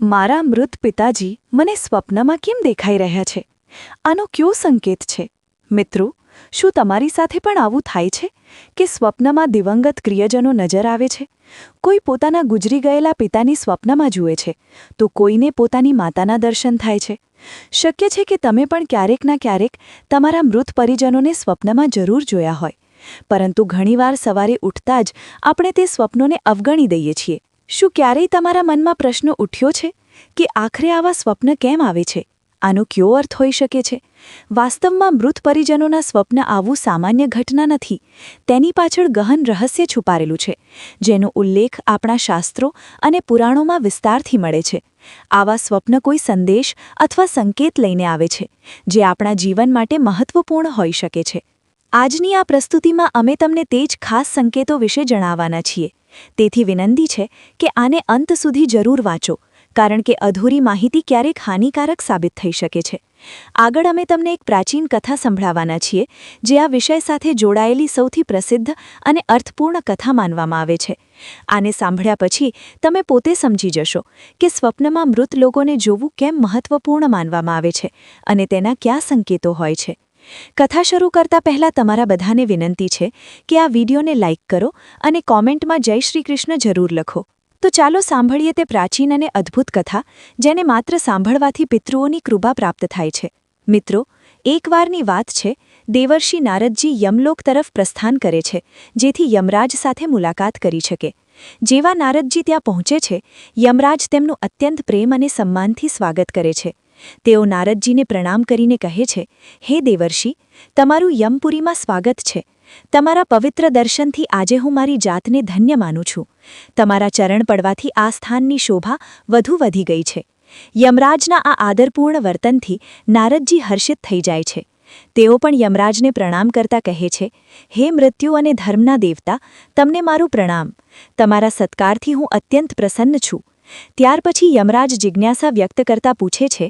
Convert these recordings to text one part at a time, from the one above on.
મારા મૃત પિતાજી મને સ્વપ્નમાં કેમ દેખાઈ રહ્યા છે? આનો કયો સંકેત છે? મિત્રો, શું તમારી સાથે પણ આવું થાય છે કે સ્વપ્નમાં દિવંગત પ્રિયજનો નજર આવે છે? કોઈ પોતાના ગુજરી ગયેલા પિતાની સ્વપ્નમાં જુએ છે, તો કોઈને પોતાની માતાના દર્શન થાય છે. શક્ય છે કે તમે પણ ક્યારેકના ક્યારેક તમારા મૃત પરિજનોને સ્વપ્નમાં જરૂર જોયા હોય, પરંતુ ઘણીવાર સવારે ઉઠતા જ આપણે તે સ્વપ્નોને અવગણી દઈએ છીએ. શું ક્યારેય તમારા મનમાં પ્રશ્ન ઉઠ્યો છે કે આખરે આવા સ્વપ્ન કેમ આવે છે? આનો કયો અર્થ હોઈ શકે છે? વાસ્તવમાં મૃત પરિજનોના સ્વપ્ન આવવું સામાન્ય ઘટના નથી. તેની પાછળ ગહન રહસ્ય છુપાયેલું છે, જેનો ઉલ્લેખ આપણા શાસ્ત્રો અને પુરાણોમાં વિસ્તારથી મળે છે. આવા સ્વપ્ન કોઈ સંદેશ અથવા સંકેત લઈને આવે છે, જે આપણા જીવન માટે મહત્વપૂર્ણ હોઈ શકે છે. આજની આ પ્રસ્તુતિમાં અમે તમને તે જ ખાસ સંકેતો વિશે જણાવવાના છીએ. તેથી વિનંતી છે કે આને અંત સુધી જરૂર વાંચો, કારણ કે અધૂરી માહિતી ક્યારેક હાનિકારક સાબિત થઈ શકે છે. આગળ અમે તમને એક પ્રાચીન કથા સંભળાવવાના છીએ, જે આ વિષય સાથે જોડાયેલી સૌથી પ્રસિદ્ધ અને અર્થપૂર્ણ કથા માનવામાં આવે છે. આને સાંભળ્યા પછી તમે પોતે સમજી જશો કે સ્વપ્નમાં મૃત લોકોને જોવું કેમ મહત્વપૂર્ણ માનવામાં આવે છે અને તેના કયા સંકેતો હોય છે. કથા શરૂ કરતા પહેલાં તમારા બધાને વિનંતી છે કે આ વિડીયોને લાઇક કરો અને કોમેન્ટમાં જય શ્રી કૃષ્ણ જરૂર લખો. તો ચાલો સાંભળીએ તે પ્રાચીન અને અદ્ભુત કથા, જેને માત્ર સાંભળવાથી પિતૃઓની કૃપા પ્રાપ્ત થાય છે. મિત્રો, એકવારની વાત છે. દેવર્ષિ નારદજી યમલોક તરફ પ્રસ્થાન કરે છે, જેથી યમરાજ સાથે મુલાકાત કરી શકે. જેવા નારદજી ત્યાં પહોંચે છે, યમરાજ તેમનું અત્યંત પ્રેમ અને સન્માનથી સ્વાગત કરે છે. તેઓ નારદજીને પ્રણામ કરીને કહે છે, હે દેવર્ષિ, તમારું યમપુરીમાં સ્વાગત છે. તમારા પવિત્ર દર્શનથી આજે હું મારી જાતને ધન્ય માનું છું. તમારા ચરણ પડવાથી આ સ્થાનની શોભા વધુ વધી ગઈ છે. યમરાજના આ આદરપૂર્ણ વર્તનથી નારદજી હર્ષિત થઈ જાય છે. તેઓ પણ યમરાજને પ્રણામ કરતા કહે છે, હે મૃત્યુ અને ધર્મના દેવતા, તમને મારું પ્રણામ. તમારા સત્કારથી હું અત્યંત પ્રસન્ન છું. ત્યાર પછી યમરાજ જિજ્ઞાસા વ્યક્ત કરતા પૂછે છે,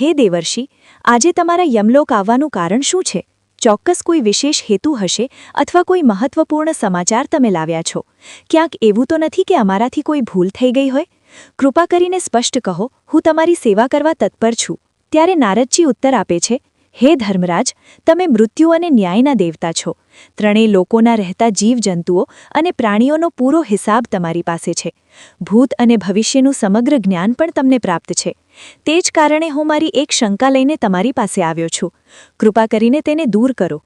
હે દેવર્ષિ, આજે તમારા યમલોક આવવાનું કારણ શું છે? ચોક્કસ કોઈ વિશેષ હેતુ હશે અથવા કોઈ મહત્વપૂર્ણ સમાચાર તમે લાવ્યા છો. ક્યાંક એવું તો નથી કે અમારાથી કોઈ ભૂલ થઈ ગઈ હોય? કૃપા કરીને સ્પષ્ટ કહો, હું તમારી સેવા કરવા તત્પર છું. ત્યારે નારદજી ઉત્તર આપે છે, હે ધર્મરાજ, તમે મૃત્યુ અને ન્યાયના દેવતા છો. ત્રણેય લોકોના રહેતા જીવજંતુઓ અને પ્રાણીઓનો પૂરો હિસાબ તમારી પાસે છે. ભૂત અને ભવિષ્યનું સમગ્ર જ્ઞાન પણ તમને પ્રાપ્ત છે. તે જ કારણે હું મારી એક શંકા લઈને તમારી પાસે આવ્યો છું. કૃપા કરીને તેને દૂર કરો.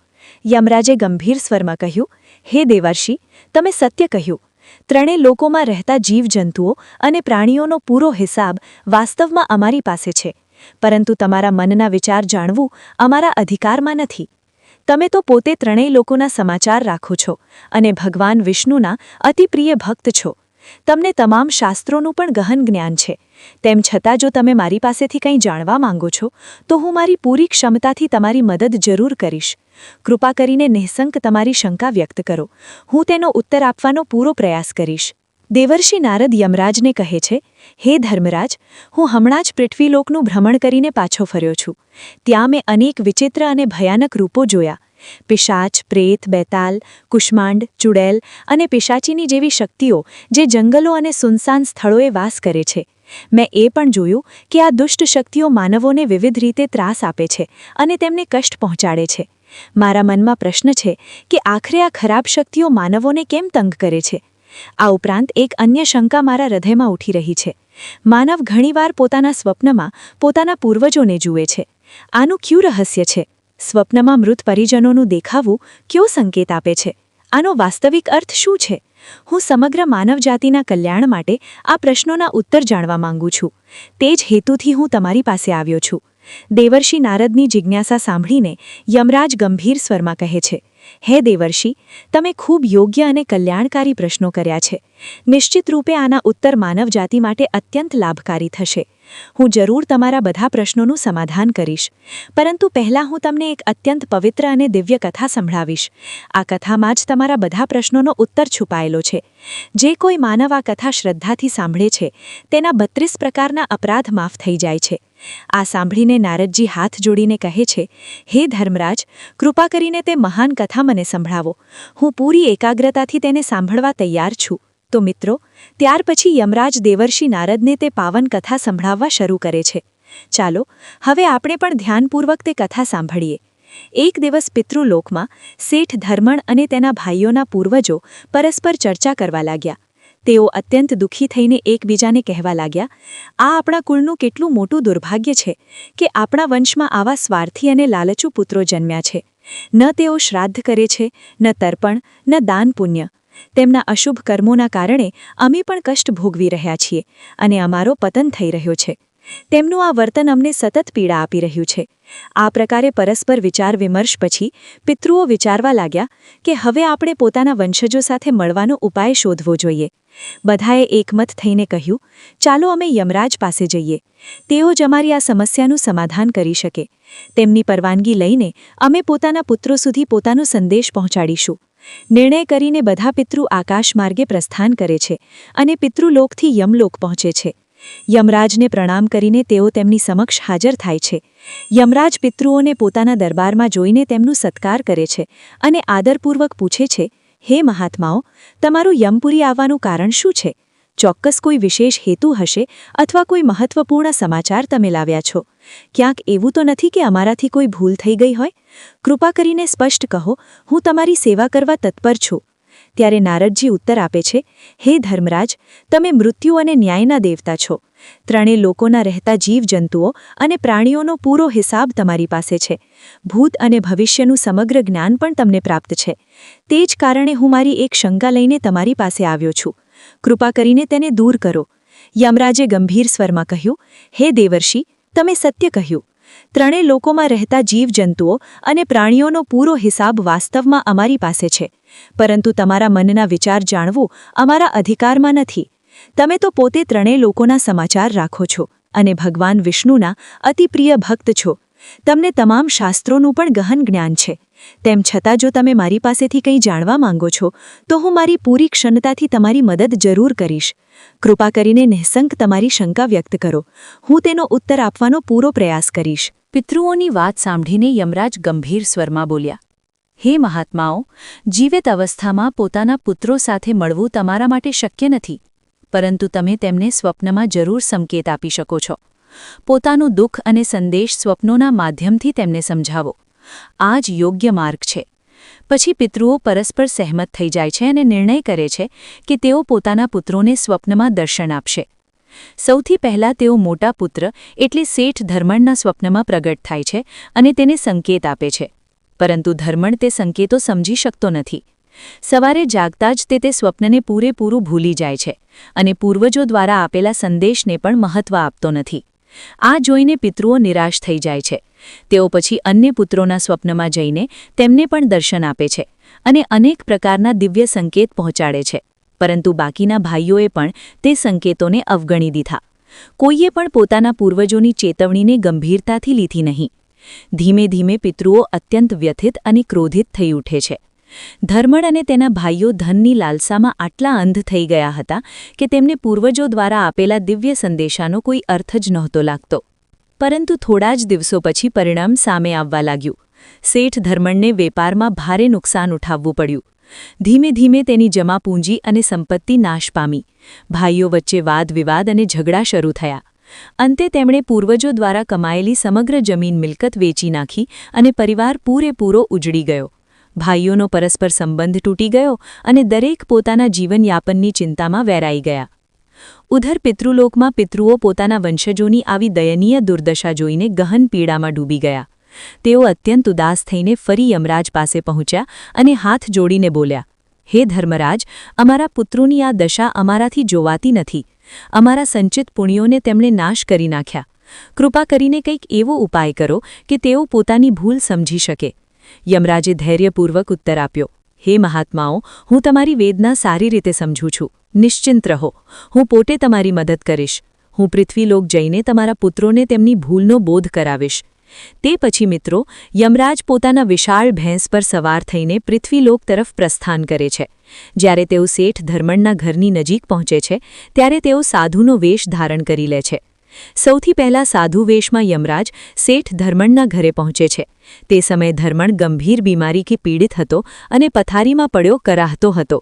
યમરાજે ગંભીર સ્વરમાં કહ્યું, હે દેવર્ષિ, તમે સત્ય કહ્યું. ત્રણેય લોકોમાં રહેતા જીવજંતુઓ અને પ્રાણીઓનો પૂરો હિસાબ વાસ્તવમાં અમારી પાસે છે, પરંતુ તમારા મનના વિચાર જાણવું અમારા અધિકારમાં નથી. તમે તો પોતે ત્રણેય લોકોના સમાચાર રાખો છો અને ભગવાન વિષ્ણુના અતિપ્રિય ભક્ત છો. તમને તમામ શાસ્ત્રોનું પણ ગહન જ્ઞાન છે. તેમ છતાં જો તમે મારી પાસેથી કંઈ જાણવા માંગો છો, તો હું મારી પૂરી ક્ષમતાથી તમારી મદદ જરૂર કરીશ. કૃપા કરીને નિઃશંક તમારી શંકા વ્યક્ત કરો. હું તેનો ઉત્તર આપવાનો પૂરો પ્રયાસ કરીશ. દેવર્ષિ નારદ યમરાજને કહે છે, હે ધર્મરાજ, હું હમણાં જ પૃથ્વીલોકનું ભ્રમણ કરીને પાછો ફર્યો છું. ત્યાં મેં અનેક વિચિત્ર અને ભયાનક રૂપો જોયા. પિશાચ, પ્રેત, બેતાલ, કુષ્માંડ, ચુડેલ અને પિશાચીની જેવી શક્તિઓ જે જંગલો અને સુનસાન સ્થળોએ વાસ કરે છે. મેં એ પણ જોયું કે આ દુષ્ટ શક્તિઓ માનવોને વિવિધ રીતે ત્રાસ આપે છે અને તેમને કષ્ટ પહોંચાડે છે. મારા મનમાં પ્રશ્ન છે કે આખરે આ ખરાબ શક્તિઓ માનવોને કેમ તંગ કરે છે? આ ઉપરાંત એક અન્ય શંકા મારા હૃદયમાં ઉઠી રહી છે. માનવ ઘણીવાર પોતાના સ્વપ્નમાં પોતાના પૂર્વજોને જુએ છે. આનું ક્યું રહસ્ય છે? સ્વપ્નમાં મૃત પરિજનોનું દેખાવું કયો સંકેત આપે છે? આનો વાસ્તવિક અર્થ શું છે? હું સમગ્ર માનવજાતિના કલ્યાણ માટે આ પ્રશ્નોના ઉત્તર જાણવા માંગુ છું. તે જ હેતુથી હું તમારી પાસે આવ્યો છું. દેવર્ષિ નારદની જિજ્ઞાસા સાંભળીને યમરાજ ગંભીર સ્વરમાં કહે છે, હે દેવર્ષિ, તમે ખૂબ યોગ્ય અને કલ્યાણકારી પ્રશ્નો કર્યા છે. નિશ્ચિત રૂપે આના ઉત્તર માનવજાતિ માટે અત્યંત લાભકારી થશે. હું જરૂર તમારા બધા પ્રશ્નોનું સમાધાન કરીશ. પરંતુ પહેલાં હું તમને એક અત્યંત પવિત્ર અને દિવ્ય કથા સંભળાવીશ. આ કથામાં જ તમારા બધા પ્રશ્નોનો ઉત્તર છુપાયેલો છે. જે કોઈ માનવ આ કથા શ્રદ્ધાથી સાંભળે છે, તેના 32 પ્રકારના અપરાધ માફ થઈ જાય છે. આ સાંભળીને નારદજી હાથ જોડીને કહે છે, હે ધર્મરાજ, કૃપા કરીને તે મહાન કથા મને સંભળાવો. હું પૂરી એકાગ્રતાથી તેને સાંભળવા તૈયાર છું. તો મિત્રો, ત્યાર પછી યમરાજ દેવર્ષિ નારદને તે પાવન કથા સંભળાવવા શરૂ કરે છે. ચાલો હવે આપણે પણ ધ્યાનપૂર્વક તે કથા સાંભળીએ. એક દિવસ પિતૃલોકમાં શેઠ ધર્મણ અને તેના ભાઈઓના પૂર્વજો પરસ્પર ચર્ચા કરવા લાગ્યા. તેઓ અત્યંત દુઃખી થઈને એકબીજાને કહેવા લાગ્યા, આ આપણા કુળનું કેટલું મોટું દુર્ભાગ્ય છે કે આપણા વંશમાં આવા સ્વાર્થી અને લાલચુ પુત્રો જન્મ્યા છે. ન તેઓ શ્રાદ્ધ કરે છે, ન તર્પણ, ન દાન પુણ્ય. તેમના અશુભ કર્મોના કારણે અમે પણ કષ્ટ ભોગવી રહ્યા છીએ અને અમારો પતન થઈ રહ્યો છે. તેમનું આ વર્તન અમને સતત પીડા આપી રહ્યું છે. આ પ્રકારે પરસ્પર વિચાર વિમર્શ પછી પિતૃઓ વિચારવા લાગ્યા કે હવે આપણે પોતાના વંશજો સાથે મળવાનો ઉપાય શોધવો જોઈએ. બધાએ એકમત થઈને કહ્યું, ચાલો અમે યમરાજ પાસે જઈએ. તેઓ જ અમારી આ સમસ્યાનું સમાધાન કરી શકે. તેમની પરવાનગી લઈને અમે પોતાના પુત્રો સુધી પોતાનો સંદેશ પહોંચાડીશું. નિર્ણય કરીને બધા પિતૃ આકાશ માર્ગે પ્રસ્થાન કરે છે અને પિતૃલોકથી યમલોક પહોંચે છે. યમરાજને પ્રણામ કરીને તેઓ તેમની સમક્ષ હાજર થાય છે. યમરાજ પિતૃઓને પોતાના દરબારમાં જોઈને તેમનું સત્કાર કરે છે અને આદરપૂર્વક પૂછે છે, હે મહાત્માઓ, તમારું યમપુરી આવવાનું કારણ શું છે? ચોક્કસ કોઈ વિશેષ હેતુ હશે અથવા કોઈ મહત્વપૂર્ણ સમાચાર તમે લાવ્યા છો. ક્યાંક એવું તો નથી કે અમારાથી કોઈ ભૂલ થઈ ગઈ હોય? કૃપા કરીને સ્પષ્ટ કહો, હું તમારી સેવા કરવા તત્પર છું. ત્યારે નારદજી ઉત્તર આપે છે, હે ધર્મરાજ, તમે મૃત્યુ અને ન્યાયના દેવતા છો. ત્રણેય લોકોના રહેતા જીવજંતુઓ અને પ્રાણીઓનો પૂરો હિસાબ તમારી પાસે છે. ભૂત અને ભવિષ્યનું સમગ્ર જ્ઞાન પણ તમને પ્રાપ્ત છે. તે જ કારણે હું મારી એક શંકા લઈને તમારી પાસે આવ્યો છું. કૃપા કરીને તેને દૂર કરો. યમરાજે ગંભીર સ્વરમાં કહ્યું, હે દેવર્ષિ, તમે સત્ય કહ્યું. ત્રણેય લોકોમાં રહેતા જીવજંતુઓ અને પ્રાણીઓનો પૂરો હિસાબ વાસ્તવમાં અમારી પાસે છે, પરંતુ તમારા મનના વિચાર જાણવું અમારા અધિકારમાં નથી. તમે તો પોતે ત્રણેય લોકોના સમાચાર રાખો છો અને ભગવાન વિષ્ણુના અતિ પ્રિય ભક્ત છો. તમને તમામ શાસ્ત્રોનું પણ ગહન જ્ઞાન છે. તેમ છતાં જો તમે મારી પાસેથી કંઈ જાણવા માંગો છો તો હું મારી પૂરી ક્ષમતાથી તમારી મદદ જરૂર કરીશ. કૃપા કરીને નિઃશંક તમારી શંકા વ્યક્ત કરો. હું તેનો ઉત્તર આપવાનો પૂરો પ્રયાસ કરીશ. પિતૃઓની વાત સાંભળીને યમરાજ ગંભીર સ્વરમાં બોલ્યા, હે મહાત્માઓ, જીવિત અવસ્થામાં પોતાના પુત્રો સાથે મળવું તમારા માટે શક્ય નથી, પરંતુ તમે તેમને સ્વપ્નમાં જરૂર સંકેત આપી શકો છો. પોતાનું દુઃખ અને સંદેશ સ્વપ્નોના માધ્યમથી તેમને સમજાવો. આ જ યોગ્ય માર્ગ છે. પછી પિતૃઓ પરસ્પર સહેમત થઈ જાય છે અને નિર્ણય કરે છે કે તેઓ પોતાના પુત્રોને સ્વપ્નમાં દર્શન આપશે. સૌથી પહેલાં તેઓ મોટા પુત્ર એટલે શેઠ ધર્મણના સ્વપ્નમાં પ્રગટ થાય છે અને તેને સંકેત આપે છે. પરંતુ ધર્મણ તે સંકેતો સમજી શકતો નથી. સવારે જાગતા જ તે સ્વપ્નને પૂરેપૂરું ભૂલી જાય છે અને પૂર્વજો દ્વારા આપેલા સંદેશને પણ મહત્વ આપતો નથી. આ જોઈને પિતૃઓ નિરાશ થઈ જાય છે. તેઓ પછી અન્ય પુત્રોના સ્વપ્નમાં જઈને તેમને પણ દર્શન આપે છે અને અનેક પ્રકારના દિવ્ય સંકેત પહોંચાડે છે, પરંતુ બાકીના ભાઈઓએ પણ તે સંકેતોને અવગણી દીધા. કોઈએ પણ પોતાના પૂર્વજોની ચેતવણીને ગંભીરતાથી લીધી નહીં. ધીમે ધીમે પિતૃઓ અત્યંત વ્યથિત અને ક્રોધિત થઈ ઉઠે છે. ધર્મણ અને તેના ભાઈઓ ધનની લાલસામાં આટલા અંધ થઈ ગયા હતા કે તેમને પૂર્વજો દ્વારા આપેલા દિવ્ય સંદેશાનો કોઈ અર્થ જ નહોતો લાગતો. પરંતુ થોડા જ દિવસો પછી પરિણામ સામે આવવા લાગ્યું. શેઠ ધર્મણને વેપારમાં ભારે નુકસાન ઉઠાવવું પડ્યું. ધીમે ધીમે તેની જમા પૂંજી અને સંપત્તિ નાશ પામી. ભાઈઓ વચ્ચે વાદવિવાદ અને ઝઘડા શરૂ થયા. અંતે તેમણે પૂર્વજો દ્વારા કમાયેલી સમગ્ર જમીન મિલકત વેચી નાખી અને પરિવાર પૂરેપૂરો ઉજળી ગયો. ભાઈઓનો પરસ્પર સંબંધ તૂટી ગયો અને દરેક પોતાના જીવનયાપનની ચિંતામાં વેરાઈ ગયા. ઉધર પિતૃલોકમાં પિતૃઓ પોતાના વંશજોની આવી દયનીય દુર્દશા જોઈને ગહન પીડામાં ડૂબી ગયા. તેઓ અત્યંત ઉદાસ થઈને ફરી યમરાજ પાસે પહોંચ્યા અને હાથ જોડીને બોલ્યા, હે ધર્મરાજ, અમારા પુત્રોની આ દશા અમારાથી જોવાતી નથી. અમારા સંચિત પુણ્યોને તેમણે નાશ કરી નાખ્યા. કૃપા કરીને કંઈક એવો ઉપાય કરો કે તેઓ પોતાની ભૂલ સમજી શકે. યમરાજે ધૈર્યપૂર્વક ઉત્તર આપ્યો, હે મહાત્માઓ, હું તમારી વેદના સારી રીતે સમજું છું. નિશ્ચિંત રહો, હું પોતે તમારી મદદ કરીશ. હું પૃથ્વીલોક જઈને તમારા પુત્રોને તેમની ભૂલનો બોધ કરાવીશ. તે પછી મિત્રો, યમરાજ પોતાના વિશાળ ભેંસ પર સવાર થઈને પૃથ્વીલોક તરફ પ્રસ્થાન કરે છે. જ્યારે તેઓ શેઠ ધર્મણના ઘરની નજીક પહોંચે છે ત્યારે તેઓ સાધુનો વેશ ધારણ કરી લે છે. સૌથી પહેલા સાધુ વેશમાં યમરાજ શેઠ ધર્મણના ઘરે પહોંચે છે. તે સમયે ધર્મણ ગંભીર બીમારીથી પીડિત હતો અને પથારીમાં પડ્યો કરાહતો હતો.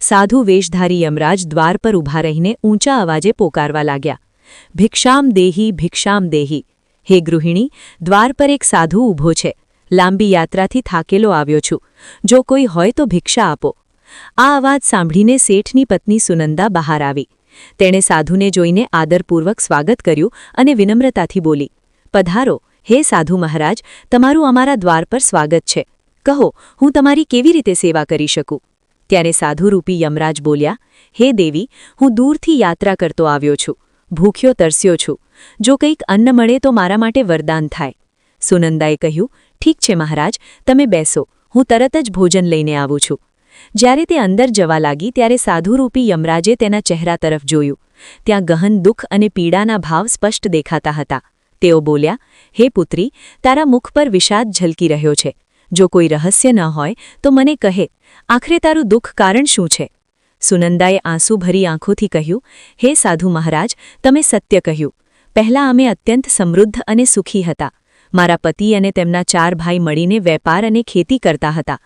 સાધુ વેશધારી યમરાજ દ્વાર પર ઊભા રહીને ઊંચા અવાજે પોકારવા લાગ્યા, ભિક્ષામ દેહી ભિક્ષામ દેહી. હે ગૃહિણી, દ્વાર પર એક સાધુ ઊભો છે. લાંબી યાત્રાથી થાકેલો આવ્યો છું. જો કોઈ હોય તો ભિક્ષા આપો. આ અવાજ સાંભળીને શેઠની પત્ની સુનંદા બહાર આવી. તેણે સાધુને જોઈને આદરપૂર્વક સ્વાગત કર્યું અને વિનમ્રતાથી બોલી, પધારો, હે સાધુ મહારાજ, તમારું અમારા દ્વાર પર સ્વાગત છે. કહો, હું તમારી કેવી રીતે સેવા કરી શકું? ત્યારે સાધુરૂપી યમરાજ બોલ્યા, હે દેવી, હું દૂરથી યાત્રા કરતો આવ્યો છું. ભૂખ્યો તરસ્યો છું. જો કંઈક અન્ન મળે તો મારા માટે વરદાન થાય. સુનંદાએ કહ્યું, ઠીક છે મહારાજ, તમે બેસો, હું તરત જ ભોજન લઈને આવું છું. જ્યારે તે અંદર જવા લાગી ત્યારે સાધુરૂપી યમરાજે તેના ચહેરા તરફ જોયું. ત્યાં ગહન દુઃખ અને પીડાના ભાવ સ્પષ્ટ દેખાતા હતા. તેઓ બોલ્યા, હે પુત્રી, તારા મુખ પર વિષાદ ઝલકી રહ્યો છે. જો કોઈ રહસ્ય ન હોય તો મને કહે, આખરે તારું દુઃખ કારણ શું છે? સુનંદાએ આંસુભરી આંખોથી કહ્યું, હે સાધુ મહારાજ, તમે સત્ય કહ્યું. પહેલાં અમે અત્યંત સમૃદ્ધ અને સુખી હતા. મારા પતિ અને તેમના 4 ભાઈ મળીને વેપાર અને ખેતી કરતા હતા.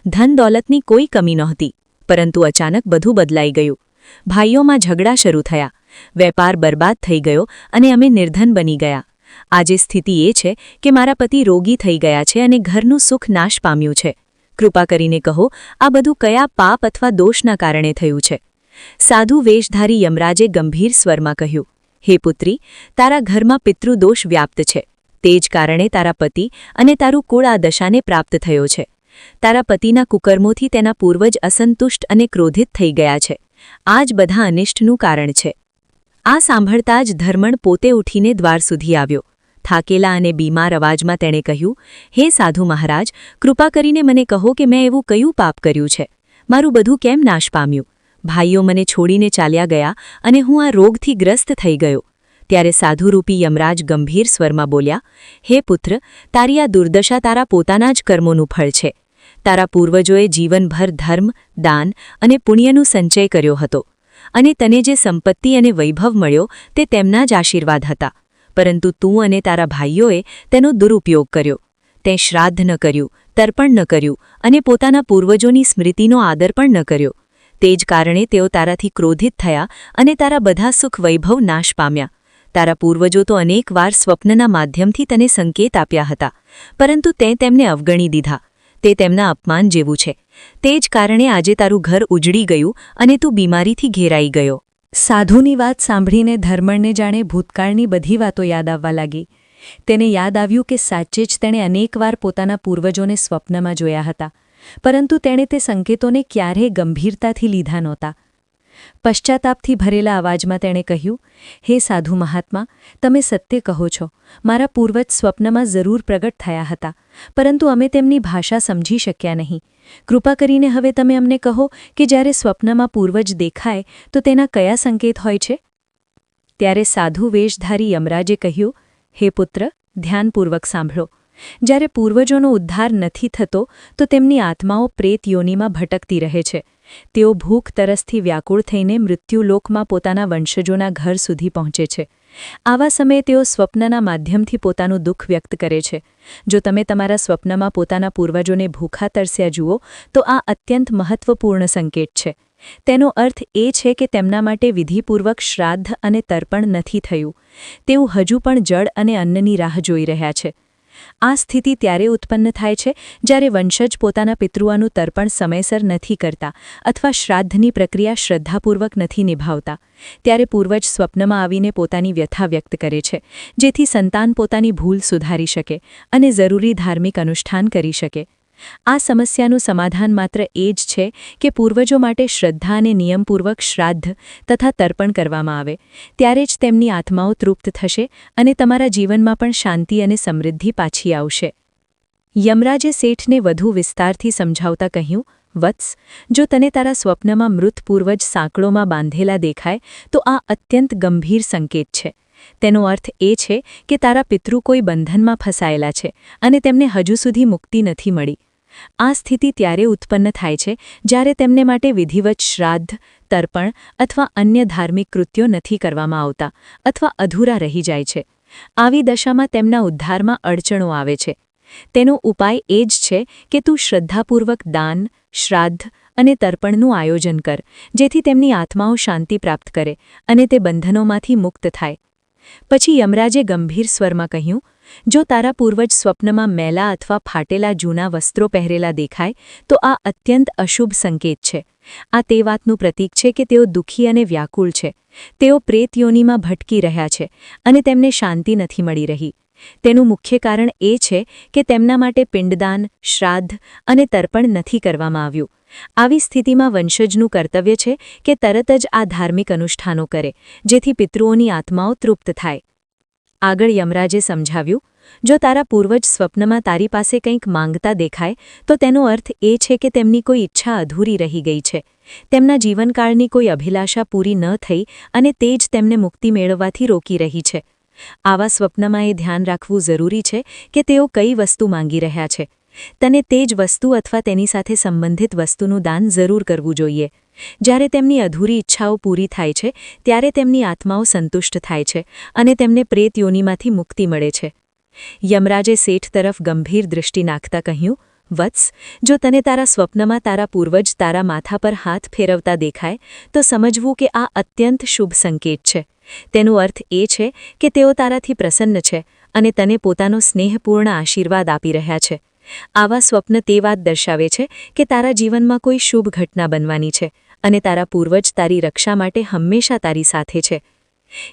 ધન દોલતની કોઈ કમી નહોતી. પરંતુ અચાનક બધું બદલાઈ ગયું. ભાઈઓમાં ઝઘડા શરૂ થયા. વેપાર બરબાદ થઈ ગયો અને અમે નિર્ધન બની ગયા. આજે સ્થિતિ એ છે કે મારા પતિ રોગી થઈ ગયા છે અને ઘરનું સુખ નાશ પામ્યું છે. કૃપા કરીને કહો, આ બધું કયા પાપ અથવા દોષના કારણે થયું છે? સાધુ વેશધારી યમરાજે ગંભીર સ્વરમાં કહ્યું, હે પુત્રી, તારા ઘરમાં પિતૃદોષ વ્યાપ્ત છે. તે જ કારણે તારા પતિ અને તારું કુળ આ દશાને પ્રાપ્ત થયો છે. તારા પતિના કુકર્મોથી તેના પૂર્વજ અસંતુષ્ટ અને ક્રોધિત થઈ ગયા છે. આ જ બધા અનિષ્ટનું કારણ છે. આ સાંભળતા જ ધર્મણ પોતે ઉઠીને દ્વાર સુધી આવ્યો. થાકેલા અને બીમાર અવાજમાં તેણે કહ્યું, હે સાધુ મહારાજ, કૃપા કરીને મને કહો કે મેં એવું કયું પાપ કર્યું છે? મારું બધું કેમ નાશ પામ્યું? ભાઈઓ મને છોડીને ચાલ્યા ગયા અને હું આ રોગથી ગ્રસ્ત થઈ ગયો. ત્યારે સાધુરૂપી યમરાજ ગંભીર સ્વરમાં બોલ્યા, હે પુત્ર, તારી આ દુર્દશા તારા પોતાના જ કર્મોનું ફળ છે. તારા પૂર્વજોએ જીવનભર ધર્મ, દાન અને પુણ્યનું સંચય કર્યો હતો. અને તને જે સંપત્તિ અને વૈભવ મળ્યો તે તેમના જ આશીર્વાદ હતા. પરંતુ તું અને તારા ભાઈઓએ તેનો દુરુપયોગ કર્યો. તે શ્રાદ્ધ ન કર્યું, તર્પણ ન કર્યું અને પોતાના પૂર્વજોની સ્મૃતિનો આદર પણ ન કર્યો. તે જ કારણે તેઓ તારાથી ક્રોધિત થયા અને તારા બધા સુખ વૈભવ નાશ પામ્યા. તારા પૂર્વજો તો અનેકવાર સ્વપ્નના માધ્યમથી તને સંકેત આપ્યા હતા, પરંતુ તે તેમને અવગણી દીધા. તે તેમના અપમાન જેવું છે. તે જ કારણે આજે તારું ઘર ઉજળી ગયું અને તું બીમારીથી ઘેરાઈ ગયો. સાધુની વાત સાંભળીને ધર્મણને જાણે ભૂતકાળની બધી વાતો યાદ આવવા લાગી. તેને યાદ આવ્યું કે સાચે જ તેણે અનેકવાર પોતાના પૂર્વજોને સ્વપ્નમાં જોયા હતા, પરંતુ તેણે તે સંકેતોને ક્યારેય ગંભીરતાથી લીધા નહોતા. પશ્ચાતાપથી ભરેલા અવાજમાં તેણે કહ્યું, હે સાધુ મહાત્મા, તમે સત્ય કહો છો. મારા પૂર્વજ સ્વપ્નમાં જરૂર પ્રગટ થયા હતા, પરંતુ અમે તેમની ભાષા સમજી શક્યા નહીં. કૃપા કરીને હવે તમે અમને કહો કે જ્યારે સ્વપ્નમાં પૂર્વજ દેખાય તો તેના કયા સંકેત હોય છે? ત્યારે સાધુ વેશધારી યમરાજે કહ્યું, હે પુત્ર, ધ્યાનપૂર્વક સાંભળો. જ્યારે પૂર્વજોનો ઉદ્ધાર નથી થતો તો તેમની આત્માઓ પ્રેત યોનિમાં ભટકતી રહે છે. તેઓ ભૂખ તરસથી વ્યાકુળ થઈને મૃત્યુલોકમાં પોતાના વંશજોના ઘર સુધી પહોંચે છે. આવા સમયે તેઓ સ્વપ્નના માધ્યમથી પોતાનું દુઃખ વ્યક્ત કરે છે. જો તમે તમારા સ્વપ્નમાં પોતાના પૂર્વજોને ભૂખા તરસ્યા જુઓ તો આ અત્યંત મહત્વપૂર્ણ સંકેત છે. તેનો અર્થ એ છે કે તેમના માટે વિધિપૂર્વક શ્રાદ્ધ અને તર્પણ નથી થયું. તેઓ હજુ પણ જળ અને અન્નની રાહ જોઈ રહ્યા છે. આ સ્થિતિ ત્યારે ઉત્પન્ન થાય છે જ્યારે વંશજ પોતાના પિતૃઓનું તર્પણ સમયસર નથી કરતા અથવા શ્રાદ્ધની પ્રક્રિયા શ્રદ્ધાપૂર્વક નથી નિભાવતા. ત્યારે પૂર્વજ સ્વપ્નમાં આવીને પોતાની વ્યથા વ્યક્ત કરે છે, જેથી સંતાન પોતાની ભૂલ સુધારી શકે અને જરૂરી ધાર્મિક અનુષ્ઠાન કરી શકે. આ સમસ્યાનું સમાધાન માત્ર એ જ છે કે પૂર્વજો માટે શ્રદ્ધા અને નિયમપૂર્વક શ્રાદ્ધ તથા તર્પણ કરવામાં આવે. ત્યારે જ તેમની આત્માઓ તૃપ્ત થશે અને તમારા જીવનમાં પણ શાંતિ અને સમૃદ્ધિ પાછી આવશે. યમરાજે શેઠને વધુ વિસ્તારથી સમજાવતા કહ્યું, વત્સ, જો તને તારા સ્વપ્નમાં મૃત પૂર્વજ સાંકળોમાં બાંધેલા દેખાય તો આ અત્યંત ગંભીર સંકેત છે. તેનો અર્થ એ છે કે તારા પિતૃ કોઈ બંધનમાં ફસાયેલા છે અને તેમને હજુ સુધી મુક્તિ નથી મળી. આ સ્થિતિ ત્યારે ઉત્પન્ન થાય છે જ્યારે તેમને માટે વિધિવત શ્રાદ્ધ, તર્પણ અથવા અન્ય ધાર્મિક કૃત્યો નથી કરવામાં આવતા અથવા અધૂરા રહી જાય છે. આવી દશામાં તેમના ઉદ્ધારમાં અડચણો આવે છે. તેનો ઉપાય એ જ છે કે તું શ્રદ્ધાપૂર્વક દાન, શ્રાદ્ધ અને તર્પણનું આયોજન કર, જેથી તેમની આત્માઓ શાંતિ પ્રાપ્ત કરે અને તે બંધનોમાંથી મુક્ત થાય. પછી યમરાજે ગંભીર સ્વરમાં કહ્યું, જો તારા પૂર્વજ સ્વપ્નમાં મેલા અથવા ફાટેલા જૂના વસ્ત્રો પહેરેલા દેખાય તો આ અત્યંત અશુભ સંકેત છે. આ તે વાતનું પ્રતીક છે કે તેઓ દુઃખી અને વ્યાકુળ છે. તેઓ પ્રેત યોનિમાં ભટકી રહ્યા છે અને તેમને શાંતિ નથી મળી રહી. તેનું મુખ્ય કારણ એ છે કે તેમના માટે પિંડદાન, શ્રાદ્ધ અને તર્પણ નથી કરવામાં આવ્યું. આવી સ્થિતિમાં વંશજનું કર્તવ્ય છે કે તરત જ આ ધાર્મિક અનુષ્ઠાનો કરે, જેથી પિતૃઓની આત્માઓ તૃપ્ત થાય. આગળ યમરાજે સમજાવ્યું, જો તારા પૂર્વજ સ્વપ્નમાં તારી પાસે કંઈક માંગતા દેખાય તો તેનો અર્થ એ છે કે તેમની કોઈ ઈચ્છા અધૂરી રહી ગઈ છે. તેમના જીવનકાળની કોઈ અભિલાષા પૂરી ન થઈ અને તે જ તેમને મુક્તિ મેળવવાથી રોકી રહી છે. આવા સ્વપ્નમાં એ ધ્યાન રાખવું જરૂરી છે કે તેઓ કઈ વસ્તુ માંગી રહ્યા છે. તને તે જ વસ્તુ અથવા તેની સાથે સંબંધિત વસ્તુનું દાન જરૂર કરવું જોઈએ. જ્યારે તેમની અધૂરી ઈચ્છાઓ પૂરી થાય છે ત્યારે તેમની આત્માઓ સંતુષ્ટ થાય છે અને તેમને પ્રેત યોનિમાંથી મુક્તિ મળે છે. યમરાજે શેઠ તરફ ગંભીર દૃષ્ટિ નાખતા કહ્યું, વત્સ, જો તને તારા સ્વપ્નમાં તારા પૂર્વજ તારા માથા પર હાથ ફેરવતા દેખાય તો સમજવું કે આ અત્યંત શુભ સંકેત છે. તેનો અર્થ એ છે કે તેઓ તારાથી પ્રસન્ન છે અને તને પોતાનો સ્નેહપૂર્ણ આશીર્વાદ આપી રહ્યા છે. આવા સ્વપ્ન તે વાત દર્શાવે છે કે તારા જીવનમાં કોઈ શુભ ઘટના બનવાની છે અને તારા પૂર્વજ તારી રક્ષા માટે હંમેશા તારી સાથે છે.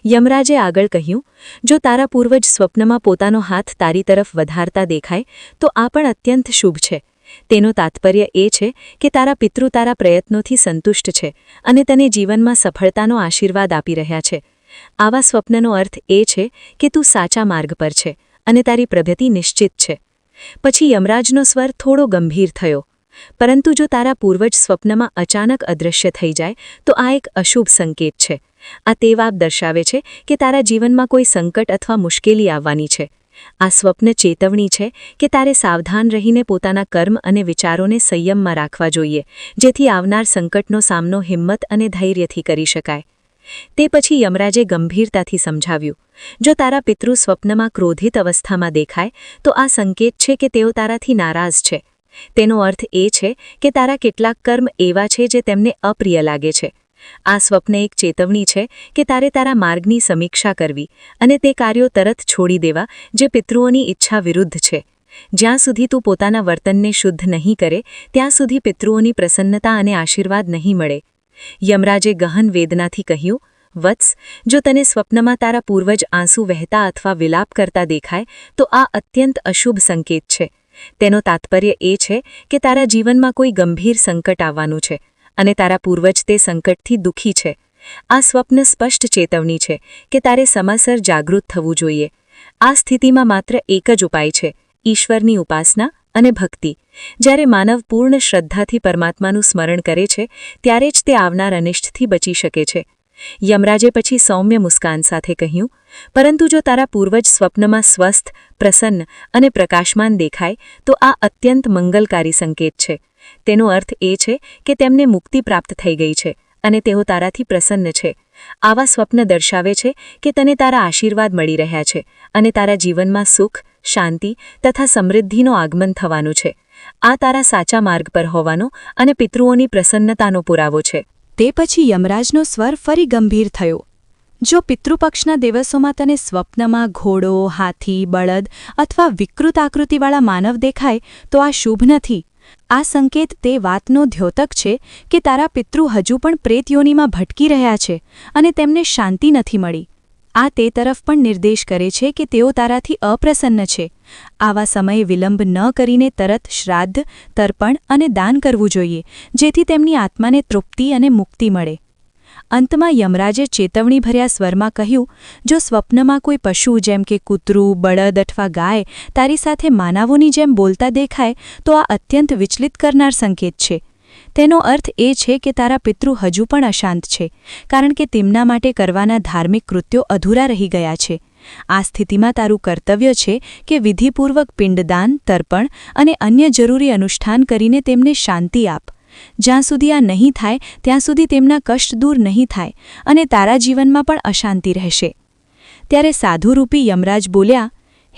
યમરાજે આગળ કહ્યું, જો તારા પૂર્વજ સ્વપ્નમાં પોતાનો હાથ તારી તરફ વધારતા દેખાય તો આ પણ અત્યંત શુભ છે. તેનો તાત્પર્ય એ છે કે તારા પિતૃ તારા પ્રયત્નોથી સંતુષ્ટ છે અને તને જીવનમાં સફળતાનો આશીર્વાદ આપી રહ્યા છે. આવા સ્વપ્નનો અર્થ એ છે કે તું સાચા માર્ગ પર છે અને તારી પ્રગતિ નિશ્ચિત છે. પછી યમરાજનો સ્વર થોડો ગંભીર થયો, પરંતુ જો તારા પૂર્વજ સ્વપ્નમાં અચાનક અદૃશ્ય થઈ જાય તો આ એક અશુભ સંકેત છે. આ તે વાત દર્શાવે છે કે તારા જીવનમાં કોઈ સંકટ અથવા મુશ્કેલી આવવાની છે. આ સ્વપ્ન ચેતવણી છે કે તારે સાવધાન રહીને પોતાના કર્મ અને વિચારોને સંયમમાં રાખવા જોઈએ, જેથી આવનાર સંકટનો સામનો હિંમત અને ધૈર્યથી કરી શકાય. તે પછી યમરાજે ગંભીરતાથી સમજાવ્યું, જો તારા પિતૃ સ્વપ્નમાં ક્રોધિત અવસ્થામાં દેખાય તો આ સંકેત છે કે તેઓ તારાથી નારાજ છે. તેનો અર્થ એ છે કે તારા કેટલાક કર્મ એવા છે જે તેમને અપ્રિય લાગે છે. આ સ્વપ્ન એક ચેતવણી છે કે તારે તારા માર્ગની સમીક્ષા કરવી અને તે કાર્યો તરત છોડી દેવા જે પિતૃઓની ઈચ્છા વિરુદ્ધ છે. જ્યાં સુધી તું પોતાના વર્તનને શુદ્ધ નહીં કરે ત્યાં સુધી પિતૃઓની પ્રસન્નતા અને આશીર્વાદ નહીં મળે. યમરાજે ગહન વેદનાથી કહ્યું, વત્સ, જો તને સ્વપ્નમાં તારા પૂર્વજ આંસુ વહેતા અથવા વિલાપ કરતા દેખાય તો આ અત્યંત અશુભ સંકેત છે. તેનો તાત્પર્ય એ છે કે તારા જીવનમાં કોઈ ગંભીર સંકટ આવવાનું છે અને તારા પૂર્વજ તે સંકટથી દુઃખી છે. આ સ્વપ્ન સ્પષ્ટ ચેતવણી છે કે તારે સમયસર જાગૃત થવું જોઈએ. આ સ્થિતિમાં માત્ર એક જ ઉપાય છે, ઈશ્વરની ઉપાસના અને ભક્તિ. જ્યારે માનવ પૂર્ણ શ્રદ્ધાથી પરમાત્માનું સ્મરણ કરે છે ત્યારે જ તે આવનાર અનિષ્ટથી બચી શકે છે. યમરાજે પછી સૌમ્ય મુસ્કાન સાથે કહ્યું, પરંતુ જો તારા પૂર્વજ સ્વપ્નમાં સ્વસ્થ, પ્રસન્ન અને પ્રકાશમાન દેખાય તો આ અત્યંત મંગલકારી સંકેત છે. તેનો અર્થ એ છે કે તેમને મુક્તિ પ્રાપ્ત થઈ ગઈ છે અને તેઓ તારાથી પ્રસન્ન છે. આવા સ્વપ્ન દર્શાવે છે કે તને તારા આશીર્વાદ મળી રહ્યા છે અને તારા જીવનમાં સુખ, શાંતિ તથા સમૃદ્ધિનો આગમન થવાનું છે. આ તારા સાચા માર્ગ પર હોવાનો અને પિતૃઓની પ્રસન્નતાનો પુરાવો છે. તે પછી યમરાજનો સ્વર ફરી ગંભીર થયો, જો પિતૃપક્ષના દિવસોમાં તને સ્વપ્નમાં ઘોડો, હાથી, બળદ અથવા વિકૃત આકૃતિવાળા માનવ દેખાય તો આ શુભ નથી. આ સંકેત તે વાતનો દ્યોતક છે કે તારા પિતૃ હજુ પણ પ્રેત યોનિમાં ભટકી રહ્યા છે અને તેમને શાંતિ નથી મળી. આ તે તરફ પણ નિર્દેશ કરે છે કે તેઓ તારાથી અપ્રસન્ન છે. આવા સમયે વિલંબ ન કરીને તરત શ્રાદ્ધ, તર્પણ અને દાન કરવું જોઈએ, જેથી તેમની આત્માને તૃપ્તિ અને મુક્તિ મળે. અંતમાં યમરાજે ચેતવણીભર્યા સ્વરમાં કહ્યું, જો સ્વપ્નમાં કોઈ પશુ જેમ કે કૂતરું, બળદ અથવા ગાય તારી સાથે માનવોની જેમ બોલતા દેખાય તો આ અત્યંત વિચલિત કરનાર સંકેત છે. તેનો અર્થ એ છે કે તારા પિતૃ હજુ પણ અશાંત છે, કારણ કે તેમના માટે કરવાના ધાર્મિક કૃત્યો અધૂરા રહી ગયા છે. આ સ્થિતિમાં તારું કર્તવ્ય છે કે વિધિપૂર્વક પિંડદાન, તર્પણ અને અન્ય જરૂરી અનુષ્ઠાન કરીને તેમને શાંતિ આપ. જ્યાં સુધી આ નહીં થાય ત્યાં સુધી તેમના કષ્ટ દૂર નહીં થાય અને તારા જીવનમાં પણ અશાંતિ રહેશે. ત્યારે સાધુરૂપી યમરાજ બોલ્યા,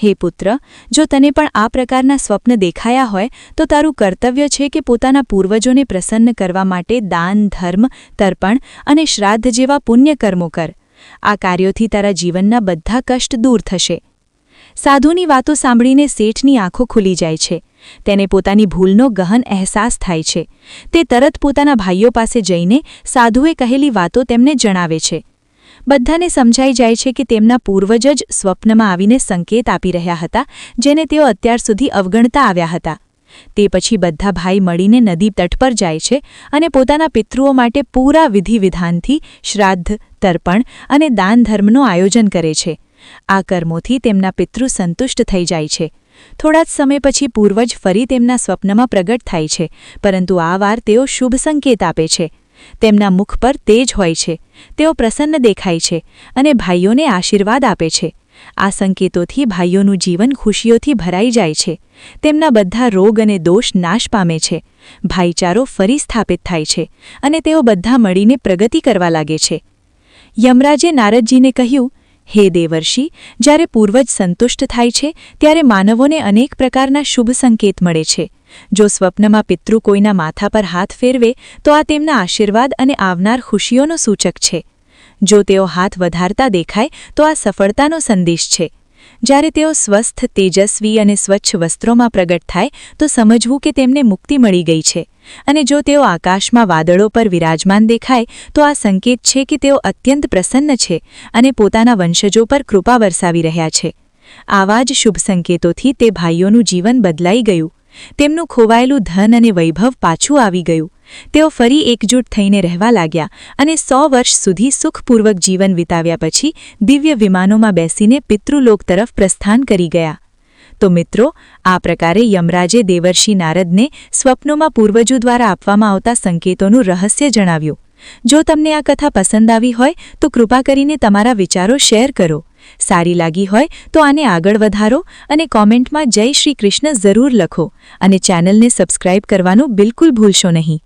હે પુત્ર, જો તને પણ આ પ્રકારના સ્વપ્ન દેખાયા હોય તો તારું કર્તવ્ય છે કે પોતાના પૂર્વજોને પ્રસન્ન કરવા માટે દાન, ધર્મ, તર્પણ અને શ્રાદ્ધ જેવા પુણ્યકર્મો કર. આ કાર્યોથી તારા જીવનના બધા કષ્ટ દૂર થશે. સાધુની વાતો સાંભળીને શેઠની આંખો ખુલી જાય છે. તેને પોતાની ભૂલનો ગહન અહેસાસ થાય છે. તે તરત પોતાના ભાઈઓ પાસે જઈને સાધુએ કહેલી વાતો તેમને જણાવે છે. બધાને સમજાઈ જાય છે કે તેમના પૂર્વજ જ સ્વપ્નમાં આવીને સંકેત આપી રહ્યા હતા, જેને તેઓ અત્યાર સુધી અવગણતા આવ્યા હતા. તે પછી બધા ભાઈ મળીને નદી તટ પર જાય છે અને પોતાના પિતૃઓ માટે પૂરા વિધિવિધાનથી શ્રાદ્ધ, તર્પણ અને દાન ધર્મનું આયોજન કરે છે. આ કર્મોથી તેમના પિતૃ સંતુષ્ટ થઈ જાય છે. થોડા જ સમય પછી પૂર્વજ ફરી તેમના સ્વપ્નમાં પ્રગટ થાય છે, પરંતુ આ વાર તેઓ શુભ સંકેત આપે છે. તેમના મુખ પર તેજ હોય છે. તેઓ પ્રસન્ન દેખાય છે અને ભાઈઓને આશીર્વાદ આપે છે. આ સંકેતોથી ભાઈઓનું જીવન ખુશીઓથી ભરાઈ જાય છે. તેમના બધા રોગ અને દોષ નાશ પામે છે. ભાઈચારો ફરી સ્થાપિત થાય છે અને તેઓ બધા મળીને પ્રગતિ કરવા લાગે છે. યમરાજે નારદજીને કહ્યું, હે દેવર્ષિ, જ્યારે પૂર્વજ સંતુષ્ટ થાય છે ત્યારે માનવોને અનેક પ્રકારના શુભ સંકેત મળે છે. જો સ્વપ્નમાં પિતૃ કોઈના માથા પર હાથ ફેરવે તો આ તેમના આશીર્વાદ અને આવનાર ખુશીઓનો સૂચક છે. જો તેઓ હાથ વધારતા દેખાય તો આ સફળતાનો સંદેશ છે. જ્યારે તેઓ સ્વસ્થ, તેજસ્વી અને સ્વચ્છ વસ્ત્રોમાં પ્રગટ થાય તો સમજવું કે તેમને મુક્તિ મળી ગઈ છે. અને જો તેઓ આકાશમાં વાદળો પર વિરાજમાન દેખાય તો આ સંકેત છે કે તેઓ અત્યંત પ્રસન્ન છે અને પોતાના વંશજો પર કૃપા વરસાવી રહ્યા છે. આવા જ શુભ સંકેતોથી તે ભાઈઓનું જીવન બદલાઈ ગયું. તેમનું ખોવાયેલું ધન અને વૈભવ પાછું આવી ગયું. તેઓ ફરી એકજૂટ થઈને રહેવા લાગ્યા અને 100 વર્ષ સુધી સુખપૂર્વક જીવન વિતાવ્યા પછી દિવ્ય વિમાનોમાં બેસીને પિતૃલોક તરફ પ્રસ્થાન કરી ગયા. તો મિત્રો, આ પ્રકારે યમરાજે દેવર્ષિ નારદને સ્વપ્નોમાં પૂર્વજો દ્વારા આપવામાં આવતા સંકેતોનું રહસ્ય જણાવ્યું. જો તમને આ કથા પસંદ આવી હોય તો કૃપા કરીને તમારા વિચારો શેર કરો. સારી લાગી હોય તો આને આગળ વધારો અને કોમેન્ટમાં જય શ્રી કૃષ્ણ જરૂર લખો અને ચેનલને સબસ્ક્રાઇબ કરવાનું બિલકુલ ભૂલશો નહીં.